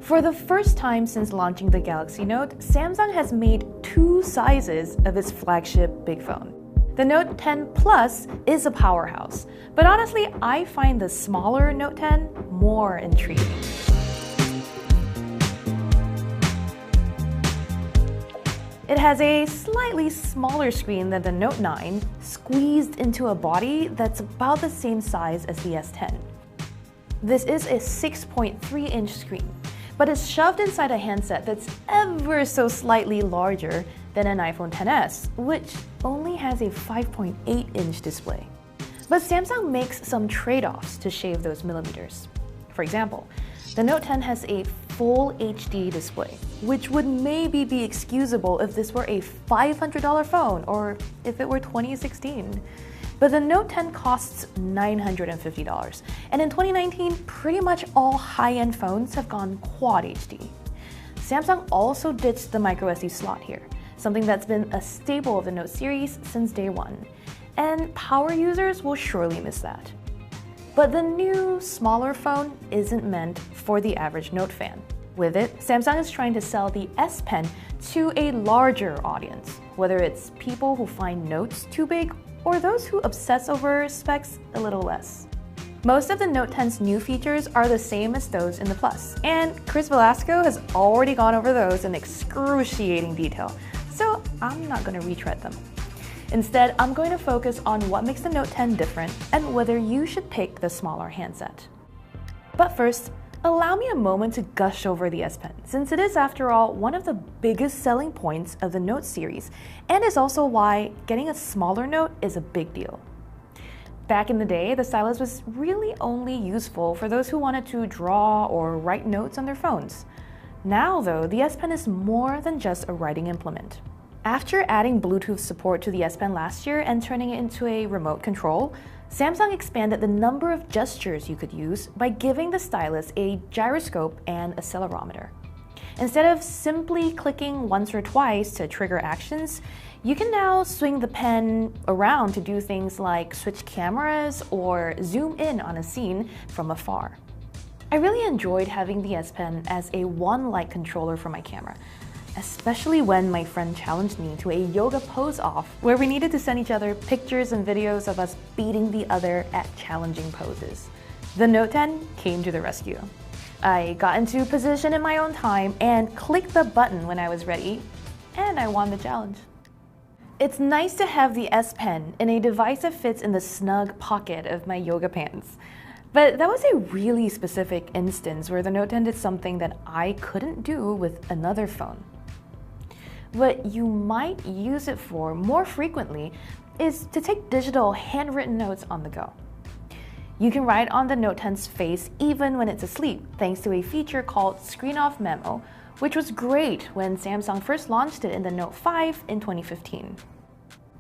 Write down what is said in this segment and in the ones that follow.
For the first time since launching the Galaxy Note, Samsung has made two sizes of its flagship big phone. The Note 10 Plus is a powerhouse, but honestly, I find the smaller Note 10 more intriguing. It has a slightly smaller screen than the Note 9, squeezed into a body that's about the same size as the S10. This is a 6.3-inch screen, but it's shoved inside a handset that's ever so slightly larger than an iPhone XS, which only has a 5.8-inch display. But Samsung makes some trade-offs to shave those millimeters. For example, the Note 10 has a full HD display, which would maybe be excusable if this were a $500 phone or if it were 2016. But the Note 10 costs $950, and in 2019, pretty much all high-end phones have gone Quad HD. Samsung also ditched the MicroSD slot here, something that's been a staple of the Note series since day one, and power users will surely miss that. But the new, smaller phone isn't meant for the average Note fan. With it, Samsung is trying to sell the S Pen to a larger audience, whether it's people who find notes too big or those who obsess over specs a little less. Most of the Note 10's new features are the same as those in the Plus, and Chris Velasco has already gone over those in excruciating detail, so I'm not going to retread them. Instead, I'm going to focus on what makes the Note 10 different and whether you should pick the smaller handset. But first, allow me a moment to gush over the S Pen, since it is, after all, one of the biggest selling points of the Note series, and is also why getting a smaller Note is a big deal. Back in the day, the stylus was really only useful for those who wanted to draw or write notes on their phones. Now, though, the S Pen is more than just a writing implement. After adding Bluetooth support to the S Pen last year and turning it into a remote control, Samsung expanded the number of gestures you could use by giving the stylus a gyroscope and accelerometer. Instead of simply clicking once or twice to trigger actions, you can now swing the pen around to do things like switch cameras or zoom in on a scene from afar. I really enjoyed having the S Pen as a one-light controller for my camera, especially when my friend challenged me to a yoga pose-off where we needed to send each other pictures and videos of us beating the other at challenging poses. The Note 10 came to the rescue. I got into position in my own time and clicked the button when I was ready, and I won the challenge. It's nice to have the S Pen in a device that fits in the snug pocket of my yoga pants. But that was a really specific instance where the Note 10 did something that I couldn't do with another phone. What you might use it for more frequently is to take digital handwritten notes on the go. You can write on the Note 10's face even when it's asleep, thanks to a feature called Screen Off Memo, which was great when Samsung first launched it in the Note 5 in 2015.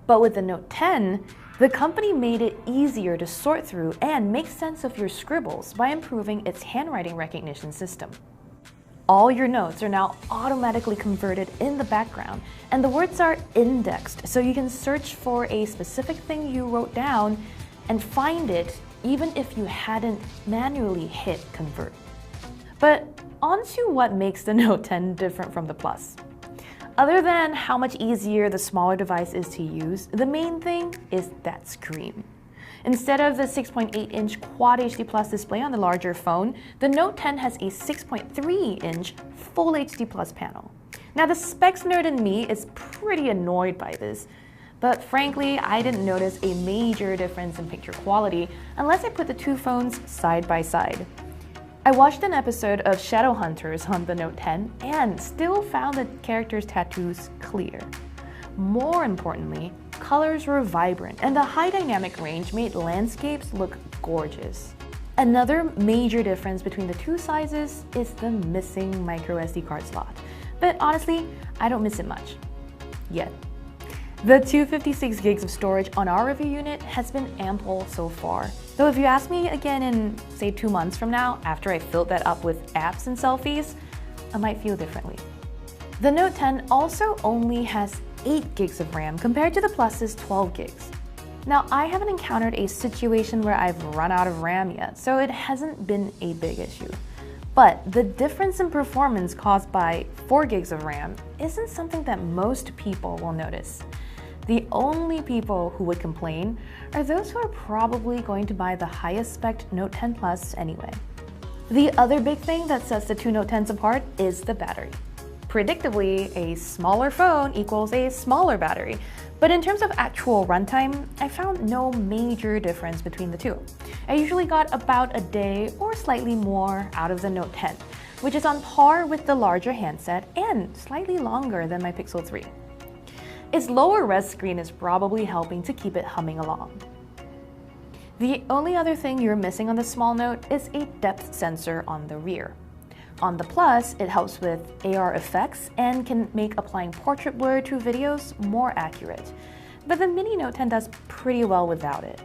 But with the Note 10, the company made it easier to sort through and make sense of your scribbles by improving its handwriting recognition system. All your notes are now automatically converted in the background, and the words are indexed, so you can search for a specific thing you wrote down and find it even if you hadn't manually hit convert. But on to what makes the Note 10 different from the Plus. Other than how much easier the smaller device is to use, the main thing is that screen. Instead of the 6.8-inch Quad HD Plus display on the larger phone, the Note 10 has a 6.3-inch Full HD Plus panel. Now, the specs nerd in me is pretty annoyed by this, but frankly, I didn't notice a major difference in picture quality unless I put the two phones side by side. I watched an episode of Shadowhunters on the Note 10 and still found the characters' tattoos clear. More importantly, colors were vibrant and the high dynamic range made landscapes look gorgeous. Another major difference between the two sizes is the missing microSD card slot. But honestly, I don't miss it much. Yet. The 256 gigs of storage on our review unit has been ample so far. Though if you ask me again in, say, 2 months from now, after I filled that up with apps and selfies, I might feel differently. The Note 10 also only has 8 gigs of RAM compared to the Plus's 12 gigs. Now, I haven't encountered a situation where I've run out of RAM yet, so it hasn't been a big issue. But the difference in performance caused by 4 gigs of RAM isn't something that most people will notice. The only people who would complain are those who are probably going to buy the highest spec Note 10 Plus anyway. The other big thing that sets the two Note 10s apart is the battery. Predictably, a smaller phone equals a smaller battery, but in terms of actual runtime, I found no major difference between the two. I usually got about a day or slightly more out of the Note 10, which is on par with the larger handset and slightly longer than my Pixel 3. Its lower res screen is probably helping to keep it humming along. The only other thing you're missing on the small Note is a depth sensor on the rear. On the Plus, it helps with AR effects and can make applying portrait blur to videos more accurate, but the mini Note 10 does pretty well without it.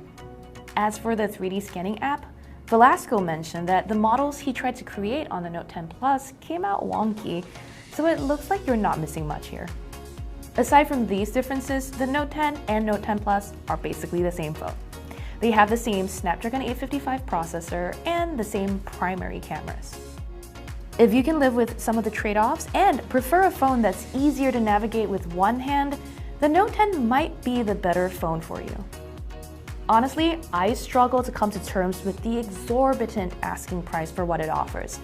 As for the 3D scanning app, Velasco mentioned that the models he tried to create on the Note 10 Plus came out wonky, so it looks like you're not missing much here. Aside from these differences, the Note 10 and Note 10 Plus are basically the same phone. They have the same Snapdragon 855 processor and the same primary cameras. If you can live with some of the trade-offs and prefer a phone that's easier to navigate with one hand, the Note 10 might be the better phone for you. Honestly, I struggle to come to terms with the exorbitant asking price for what it offers,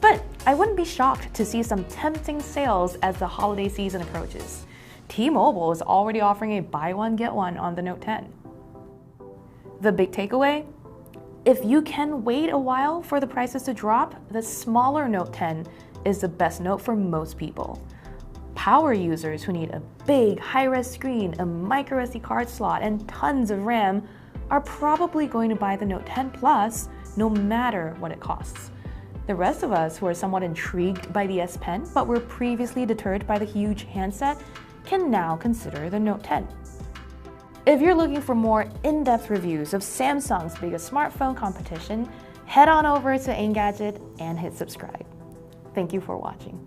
but I wouldn't be shocked to see some tempting sales as the holiday season approaches. T-Mobile is already offering a buy one get one on the Note 10. The big takeaway? If you can wait a while for the prices to drop, the smaller Note 10 is the best Note for most people. Power users who need a big high-res screen, a microSD card slot, and tons of RAM are probably going to buy the Note 10 Plus no matter what it costs. The rest of us who are somewhat intrigued by the S Pen but were previously deterred by the huge handset can now consider the Note 10. If you're looking for more in-depth reviews of Samsung's biggest smartphone competition, head on over to Engadget and hit subscribe. Thank you for watching.